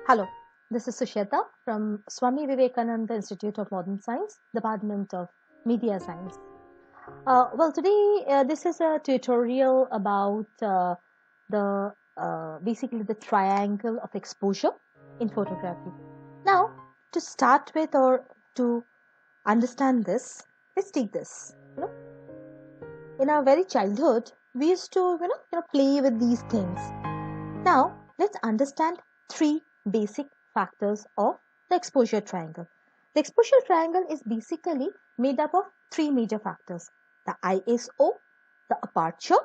Hello, this is Susheta from Swami Vivekananda Institute of Modern Science, Department of Media Science. Today this is a tutorial about basically the triangle of exposure in photography. Now, to start with or to understand this, let's take this. In our very childhood, we used to play with these things. Now, let's understand three basic factors of the exposure triangle. The exposure triangle is basically made up of three major factors: the ISO, the aperture,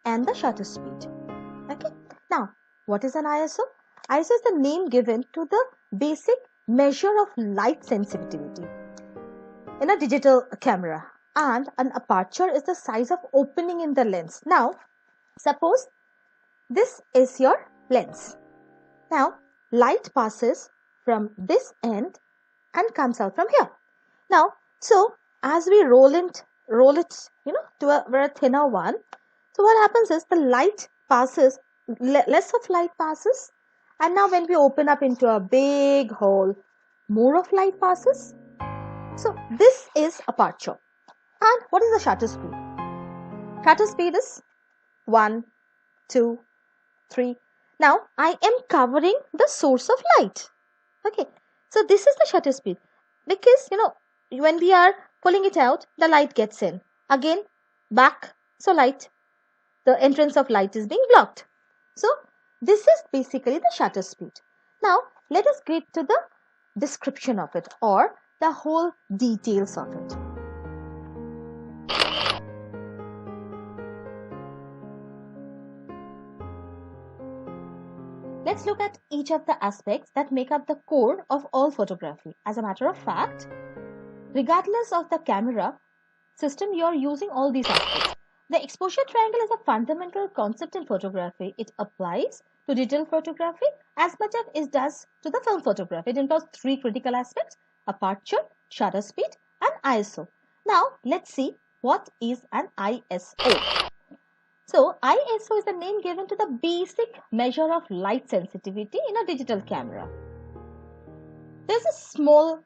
and the shutter speed. Okay. Now, what is an ISO? ISO is the name given to the basic measure of light sensitivity in a digital camera, and an aperture is the size of opening in the lens. Now, suppose this is your lens. Now, light passes from this end and comes out from here. Now, so as we roll it, to a very thinner one. So what happens is the light passes, less of light passes, and now when we open up into a big hole, more of light passes. So this is aperture. And what is the shutter speed? Shutter speed is 1, 2, 3. Now I am covering the source of light. Okay, so this is the shutter speed, because when we are pulling it out, the light gets in again, back, so the entrance of light is being blocked. So this is basically the shutter speed. Now let us get to the description of it, or the whole details of it. Let's look at each of the aspects that make up the core of all photography. As a matter of fact, regardless of the camera system, you are using all these aspects. The exposure triangle is a fundamental concept in photography. It applies to digital photography as much as it does to the film photography. It involves three critical aspects: aperture, shutter speed, and ISO. Now, let's see what is an ISO. So, ISO is the name given to the basic measure of light sensitivity in a digital camera. There's a small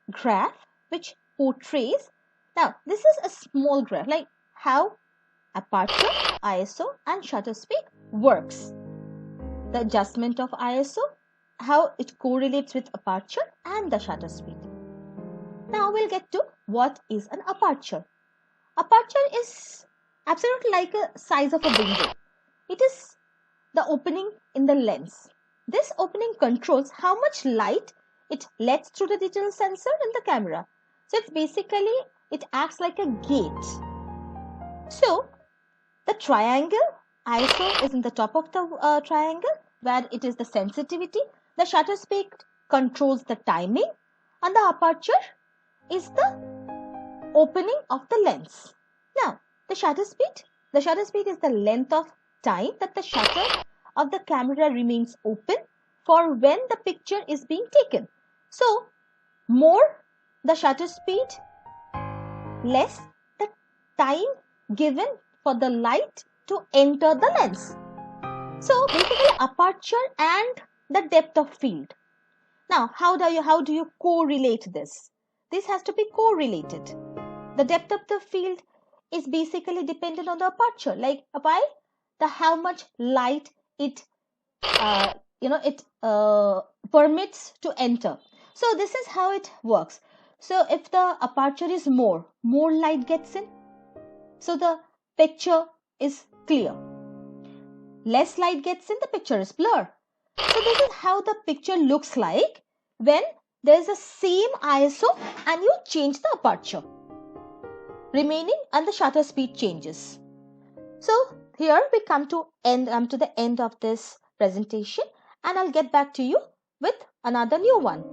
graph which portrays. Now, this is a small graph, like how aperture, ISO, and shutter speed works. The adjustment of ISO, how it correlates with aperture and the shutter speed. Now, we'll get to what is an aperture. Aperture is absolutely like a size of a window. It is the opening in the lens. This opening controls how much light it lets through the digital sensor in the camera. So it's basically, it acts like a gate. So the triangle, ISO, is in the top of the triangle, where it is the sensitivity. The shutter speed controls the timing, and the aperture is the opening of the lens. Now, the shutter speed is the length of time that the shutter of the camera remains open for when the picture is being taken. So, more the shutter speed, less the time given for the light to enter the lens. So, basically aperture and the depth of field. Now, how do you correlate this? This has to be correlated. The depth of the field is basically dependent on the aperture, like by how much light it permits to enter. So this is how it works. So if the aperture is more light gets in, so the picture is clear. Less light gets in, the picture is blur. So this is how the picture looks like when there is the same ISO and you change the aperture remaining and the shutter speed changes. So here we come to the end of this presentation, and I'll get back to you with another new one.